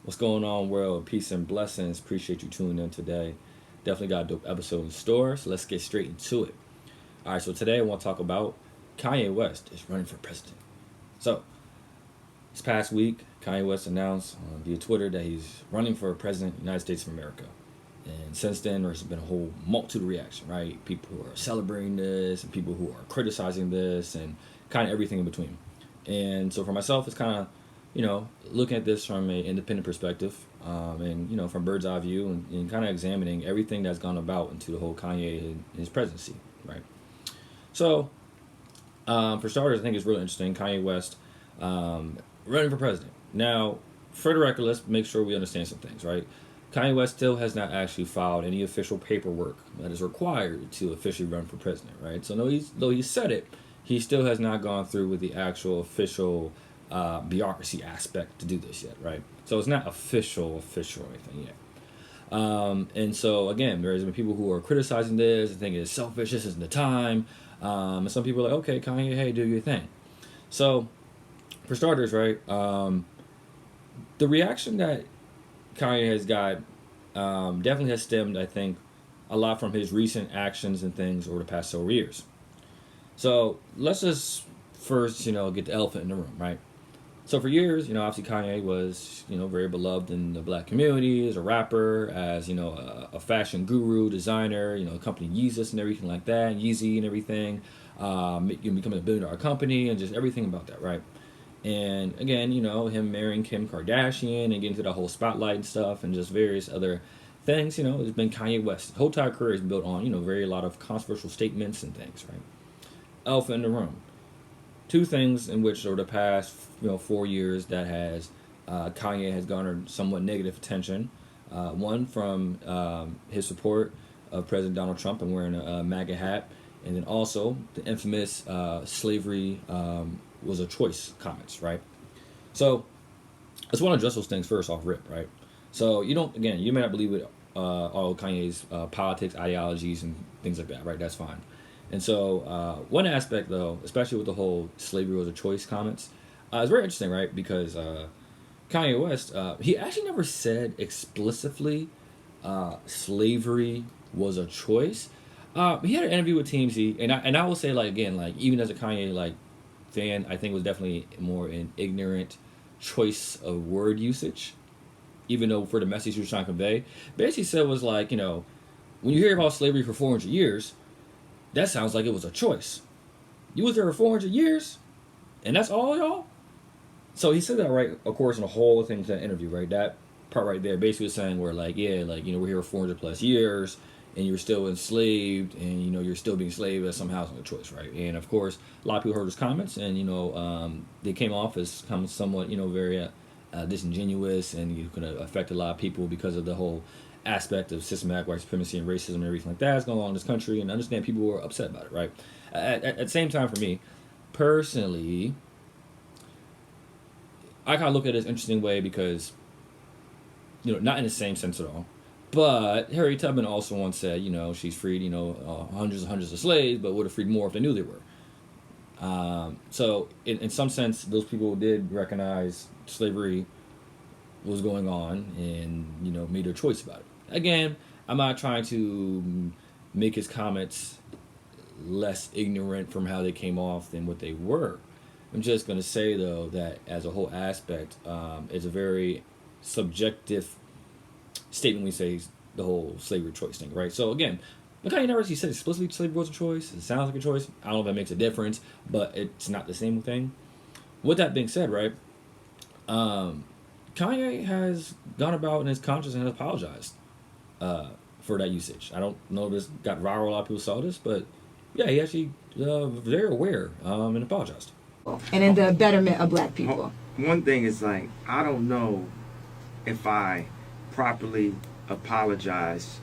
What's going on, world? Peace and blessings. Appreciate you tuning in today. Definitely got a dope episode in store, so let's get straight into it. All right, so today I want to talk about Kanye West is running for president. So, this past week, Kanye West announced via Twitter that he's running for president of the United States of America. And since then, there's been a whole multitude of reaction, right? People who are celebrating this and people who are criticizing this and kind of everything in between. And so for myself, it's kind of, looking at this from an independent perspective and, from bird's eye view and kind of examining everything that's gone about into the whole Kanye and his presidency, right? So, for starters, I think it's really interesting. Kanye West running for president. Now, for the record, let's make sure we understand some things, right? Kanye West still has not actually filed any official paperwork that is required to officially run for president, right? So though he said it, he still has not gone through with the actual official bureaucracy aspect to do this yet, right? So it's not official or anything yet. And so again, there's been people who are criticizing this and thinking it's selfish, this isn't the time. And some people are like, okay, Kanye, hey, do your thing. So for starters, right, the reaction that Kanye has got definitely has stemmed, I think, a lot from his recent actions and things over the past several years. So let's just first, get the elephant in the room, right? So for years, obviously Kanye was, very beloved in the black community as a rapper, as, a fashion guru, designer, company Yeezus and everything like that, Yeezy and everything, becoming a billion-dollar company and just everything about that, right? And again, him marrying Kim Kardashian and getting into the whole spotlight and stuff and just various other things, it's been Kanye West. His whole entire career is built on, very a lot of controversial statements and things, right? Elephant in the room. Two things in which over the past, 4 years that has Kanye has garnered somewhat negative attention. One from his support of President Donald Trump and wearing a MAGA hat. And then also the infamous slavery was a choice comments, right? So I just want to address those things first off rip, right? So you may not believe with all Kanye's politics, ideologies, and things like that, right? That's fine. And so one aspect, though, especially with the whole slavery was a choice comments, is very interesting, right? Because Kanye West, he actually never said explicitly slavery was a choice. He had an interview with TMZ, and I will say, like, again, like, even as a Kanye, like, fan, I think it was definitely more an ignorant choice of word usage, even though for the message he was trying to convey. Basically said was like, when you hear about slavery for 400 years, that sounds like it was a choice. You was there for 400 years, and that's all, y'all? So he said that, right, of course, in the whole thing to that interview, right? That part right there basically was saying we're like, yeah, like, we're here for 400 plus years, and you're still enslaved, and, you're still being enslaved as somehow a choice, right? And, of course, a lot of people heard his comments, and, they came off as somewhat, very disingenuous, and you could affect a lot of people because of the whole aspect of systematic white supremacy and racism and everything like that that's going on in this country, and I understand people were upset about it, right? At the same time, for me, personally, I kind of look at it as an interesting way because, not in the same sense at all. But Harriet Tubman also once said, she's freed, hundreds and hundreds of slaves, but would have freed more if they knew they were. So in some sense, those people did recognize slavery was going on and, made a choice about it. Again, I'm not trying to make his comments less ignorant from how they came off than what they were. I'm just going to say, though, that as a whole aspect, it's a very subjective statement we say the whole slavery choice thing, right? So again, Kanye never said explicitly slavery was a choice. It sounds like a choice. I don't know if that makes a difference, but it's not the same thing. With that being said, right, Kanye has gone about in his conscience and has apologized for that usage. I don't know if this got viral. A lot of people saw this, but yeah, he actually very aware and apologized. And in the betterment of black people. One thing is, like, I don't know if I properly apologize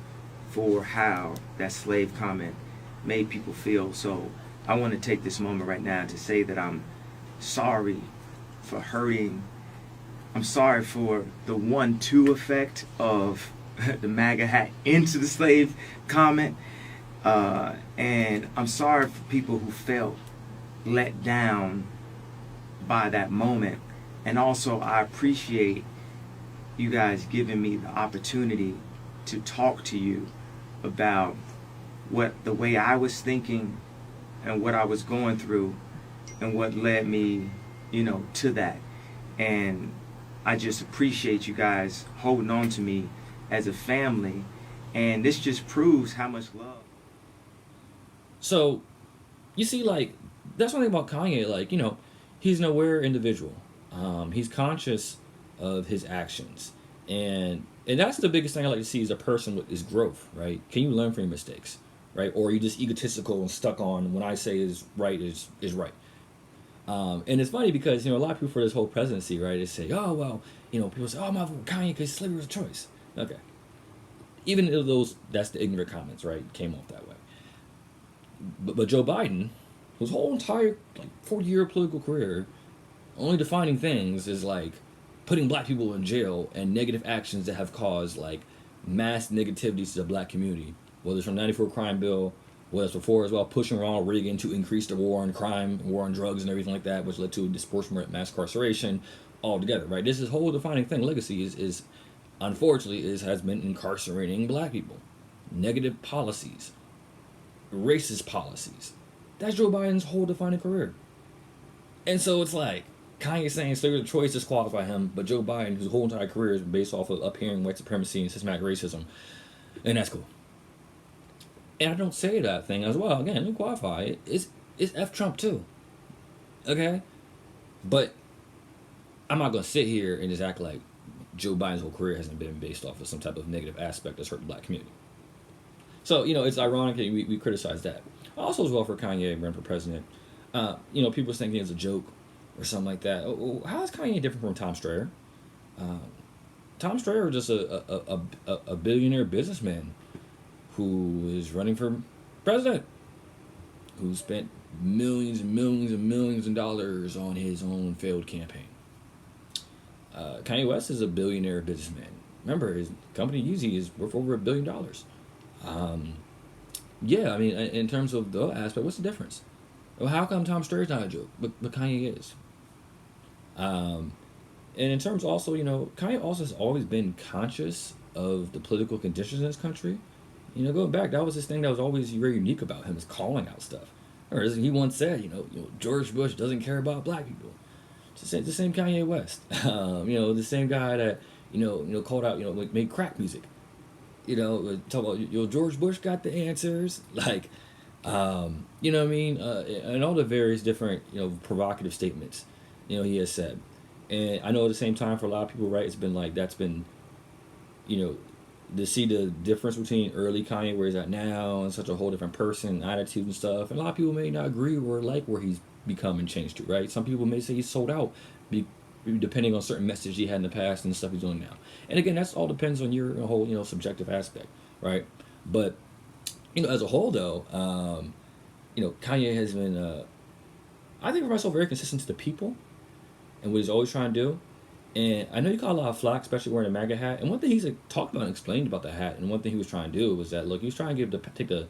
for how that slave comment made people feel. So I want to take this moment right now to say that I'm sorry for hurting. I'm sorry for the 1-2 effect of the MAGA hat into the slave comment. And I'm sorry for people who felt let down by that moment. And also, I appreciate, you guys giving me the opportunity to talk to you about what the way I was thinking and what I was going through and what led me, to that. And I just appreciate you guys holding on to me as a family. And this just proves how much love. So, you see, like, that's one thing about Kanye. Like, he's an aware individual. He's conscious of his actions, and that's the biggest thing I like to see as a person with is growth. Right? Can you learn from your mistakes? Right? Or are you just egotistical and stuck on when I say is right is right? And it's funny because a lot of people for this whole presidency, right? They say, oh well, people say, oh, I'm out for Kanye because slavery was a choice. Okay, even if that's the ignorant comments, right? Came off that way. But Joe Biden, whose whole entire 40-year political career, only defining things is like putting black people in jail and negative actions that have caused like mass negativity to the black community, whether it's from the '94 crime bill, whether it's before as well, pushing Ronald Reagan to increase the war on crime, war on drugs, and everything like that, which led to disproportionate mass incarceration altogether. Right? This is whole defining thing. Legacy is unfortunately has been incarcerating black people, negative policies, racist policies. That's Joe Biden's whole defining career. And so it's like Kanye saying slavery was a choice disqualify him, but Joe Biden, whose whole entire career is based off of uphearing white supremacy and systematic racism, and that's cool. And I don't say that thing as well. Again, let me qualify it. It's F Trump too. Okay? But I'm not gonna sit here and just act like Joe Biden's whole career hasn't been based off of some type of negative aspect that's hurt the black community. So, it's ironic that we criticize that. Also as well for Kanye running for president. People thinking it's a joke or something like that. How is Kanye different from Tom Strayer? Tom Strayer was just a billionaire businessman who is running for president, who spent millions and millions and millions of dollars on his own failed campaign. Kanye West is a billionaire businessman. Remember, his company Yeezy is worth over $1 billion. Yeah, I mean, in terms of the aspect, what's the difference? Well, how come Tom Strayer's not a joke, but Kanye is? And in terms also, Kanye also has always been conscious of the political conditions in this country. Going back, that was this thing that was always very unique about him, is calling out stuff. Or as he once said, George Bush doesn't care about black people. It's the same Kanye West. The same guy that, called out, made crack music. Talk about, George Bush got the answers. Like, you know what I mean? And all the various different, provocative statements, he has said. And I know at the same time for a lot of people, right, it's been like, that's been, to see the difference between early Kanye, where he's at now, and such a whole different person, attitude and stuff. And a lot of people may not agree or like where he's become and changed to, right? Some people may say he's sold out, depending on certain message he had in the past and the stuff he's doing now. And again, that's all depends on your whole, subjective aspect, right? But, as a whole though, Kanye has been, I think for myself, very consistent to the people and what he's always trying to do. And I know you got a lot of flack, especially wearing a MAGA hat. And one thing he's talked about and explained about the hat, and one thing he was trying to do was that, look, he was trying to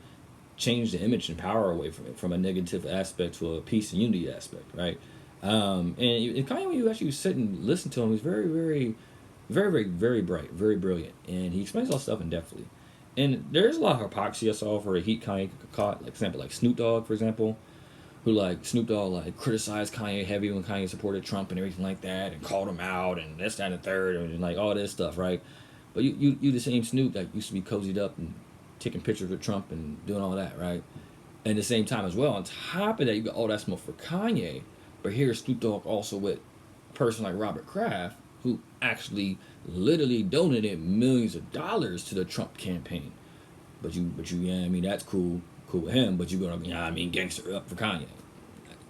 change the image and power away from it, from a negative aspect to a peace and unity aspect, right? And Kanye, when you actually sit and listen to him, he's very, very, very, very, very bright, very brilliant, and he explains all stuff in depthly. And there's a lot of hypocrisy I saw for a heat Kanye caught, like example, like Snoop Dogg, for example, who Snoop Dogg criticized Kanye heavy when Kanye supported Trump and everything like that, and called him out and this, that, and the third, and all this stuff, right? But you the same Snoop that used to be cozied up and taking pictures with Trump and doing all that, right? And at the same time as well, on top of that, you got all that smoke for Kanye, but here's Snoop Dogg also with a person like Robert Kraft, who actually literally donated millions of dollars to the Trump campaign. But you, yeah, I mean, that's cool with him, but you're gonna, gangster up for Kanye.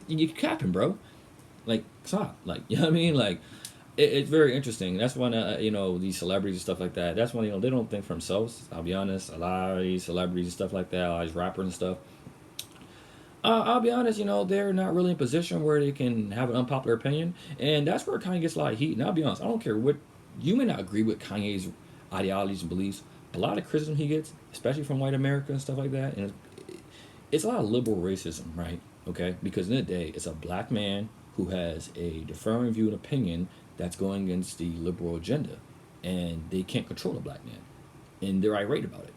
You capping, bro. Stop. You know what I mean? It's very interesting. That's when, these celebrities and stuff like that, that's when, they don't think for themselves. I'll be honest. A lot of these celebrities and stuff like that, a lot of these rappers and stuff, I'll be honest, they're not really in a position where they can have an unpopular opinion. And that's where Kanye gets a lot of heat. And I'll be honest, I don't care what, you may not agree with Kanye's ideologies and beliefs, but a lot of criticism he gets, especially from white America and stuff like that, and it's a lot of liberal racism, right? Okay? Because in the day, it's a black man who has a differing view and opinion that's going against the liberal agenda. and they can't control the black man, and they're irate about it.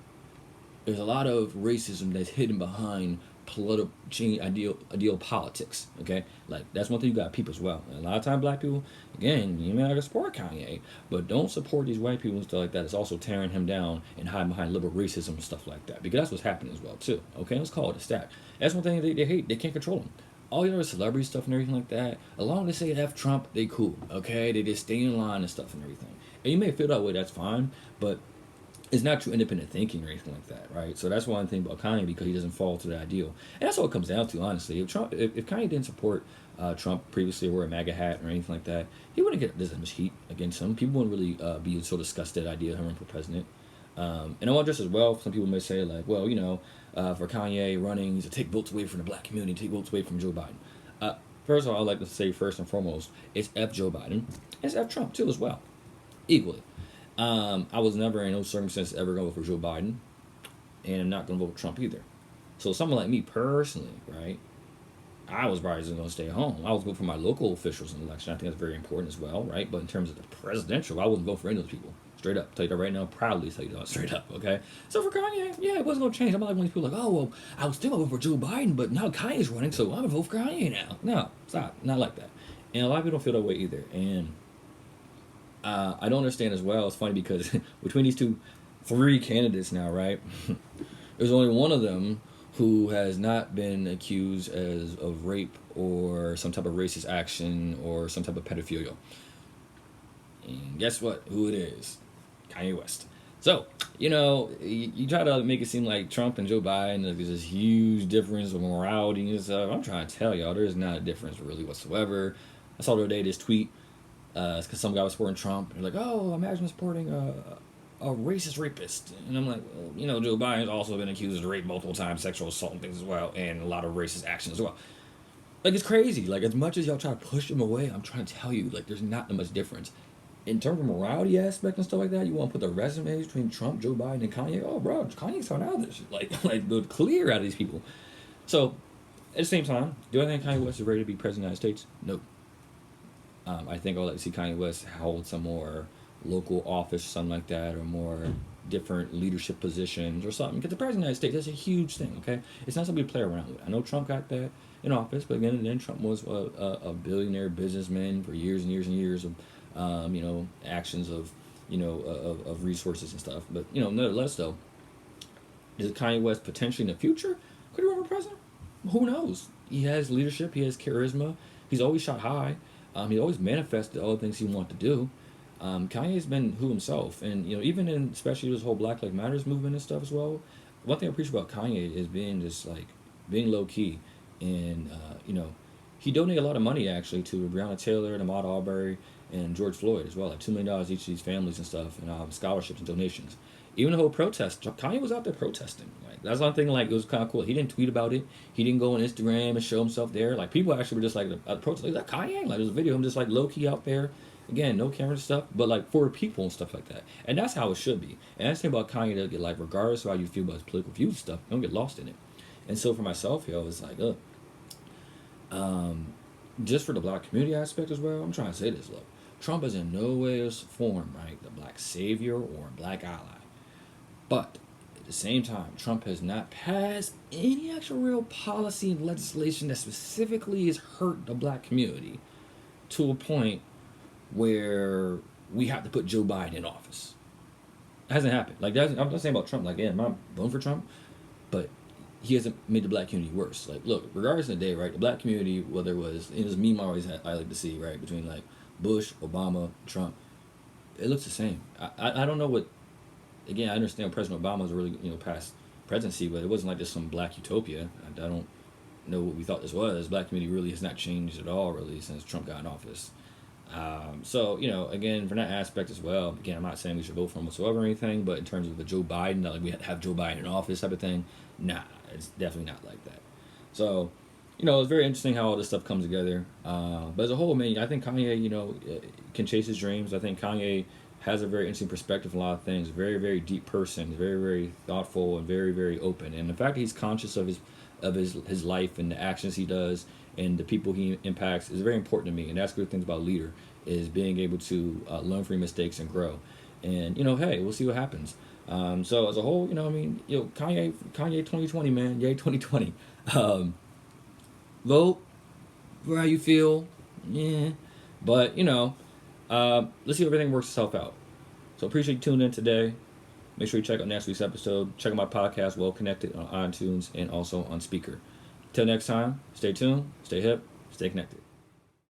There's a lot of racism that's hidden behind political ideal politics. Okay, like that's one thing you got people as well. And a lot of times, black people, again, you may not support Kanye, but don't support these white people and stuff like that. It's also tearing him down and hiding behind liberal racism and stuff like that, because that's what's happening as well too. Okay, let's call it a stack. That's one thing they hate. They can't control him. All the other celebrity stuff and everything like that, as long as they say F Trump, they cool. Okay, they just stay in line and stuff and everything. And you may feel that way, that's fine, but it's not true independent thinking or anything like that, right? So that's one thing about Kanye, because he doesn't fall to the ideal. And that's all it comes down to, honestly. If Kanye didn't support Trump previously, or wear a MAGA hat or anything like that, he wouldn't get this much heat against him. People wouldn't really be so disgusted at the idea of him running for president. And I want just as well, some people may say, like, well, for Kanye running, he's to take votes away from the black community, take votes away from Joe Biden. First of all, I'd like to say first and foremost, it's F Joe Biden. It's F Trump too as well, equally. I was never in no circumstances ever going to vote for Joe Biden, and I'm not going to vote for Trump either. So someone like me personally, right, I was probably just going to stay home. I was voting for my local officials in the election. I think that's very important as well, right? But in terms of the presidential, I wouldn't vote for any of those people. Straight up. Tell you that right now, proudly tell you that straight up, okay? So for Kanye, yeah, it wasn't going to change. I'm not like one of these people like, oh, well, I was still going to vote for Joe Biden, but now Kanye's running, so I'm going to vote for Kanye now. No, stop. Not like that. And a lot of people don't feel that way either. And I don't understand as well. It's funny because between these three candidates now, right? There's only one of them who has not been accused of rape or some type of racist action or some type of pedophilia. And guess what? Who it is? Kanye West. So, you try to make it seem like Trump and Joe Biden, there's this huge difference of morality and stuff. I'm trying to tell y'all, there's not a difference really whatsoever. I saw the other day this tweet. Because some guy was supporting Trump. They're like, oh, imagine supporting a racist rapist. And I'm like, well, Joe Biden's also been accused of rape multiple times, sexual assault and things as well, and a lot of racist action as well. Like, it's crazy. Like, as much as y'all try to push him away, I'm trying to tell you, like, there's not that much difference. In terms of morality aspect and stuff like that, you want to put the resumes between Trump, Joe Biden, and Kanye. Oh, bro, Kanye's coming out of this shit. Like the clear out of these people. So, at the same time, do I think Kanye West is ready to be president of the United States? No. I think I'd like to see Kanye West hold some more local office, something like that, or more different leadership positions or something. Because the president of the United States, that's a huge thing, okay? It's not something to play around with. I know Trump got that in office, but again, then Trump was a billionaire businessman for years and years and years of, actions of, of resources and stuff. But, nonetheless, though, is Kanye West potentially in the future? Could he run for president? Who knows? He has leadership. He has charisma. He's always shot high. He always manifested all the things he wanted to do. Kanye's been who himself, and even in especially this whole Black Lives Matters movement and stuff as well. One thing I appreciate about Kanye is being low key, and he donated a lot of money actually to Breonna Taylor, and Ahmaud Arbery, and George Floyd as well, like $2 million each of these families and stuff, and scholarships and donations. Even the whole protest, Kanye was out there protesting. Like, that's one thing. Like, it was kind of cool. He didn't tweet about it. He didn't go on Instagram and show himself there. Like, people actually were just like at the protest. Like, is that Kanye? Like, there's a video of him just like low key out there. Again, no camera stuff, but like for people and stuff like that. And that's how it should be. And that's the thing about Kanye, that like regardless of how you feel about his political views and stuff, don't get lost in it. And so for myself, it's like, look, just for the Black community aspect as well, I'm trying to say this. Look, Trump is in no way or form, right, the Black savior or a Black ally. But at the same time, Trump has not passed any actual real policy and legislation that specifically has hurt the Black community to a point where we have to put Joe Biden in office. It hasn't happened. Like, I'm not saying about Trump. Like, yeah, I'm not voting for Trump, but he hasn't made the Black community worse. Like, look, regardless of the day, right, the Black community, whether it was, this meme I like to see, right, between like Bush, Obama, Trump, it looks the same. I don't know what. Again, I understand President Obama was really, past presidency, but it wasn't like just some Black utopia. I don't know what we thought this was. Black community really has not changed at all, really, since Trump got in office. So, again, for that aspect as well, again, I'm not saying we should vote for him whatsoever or anything, but in terms of the Joe Biden, like we had to have Joe Biden in office type of thing, nah, it's definitely not like that. So, it's very interesting how all this stuff comes together. But as a whole, man, I think Kanye, can chase his dreams. I think Kanye has a very interesting perspective on a lot of things. Very, very deep person. Very, very thoughtful and very, very open. And the fact that he's conscious of his life and the actions he does and the people he impacts is very important to me. And that's good things about a leader, is being able to learn from your mistakes and grow. And hey, we'll see what happens. So as a whole, Kanye 2020, man, yay 2020. Vote for how you feel, yeah, but let's see if everything works itself out. So appreciate you tuning in today. Make sure you check out next week's episode. Check out my podcast, Well Connected, on iTunes and also on Speaker. Till next time, stay tuned, stay hip, stay connected.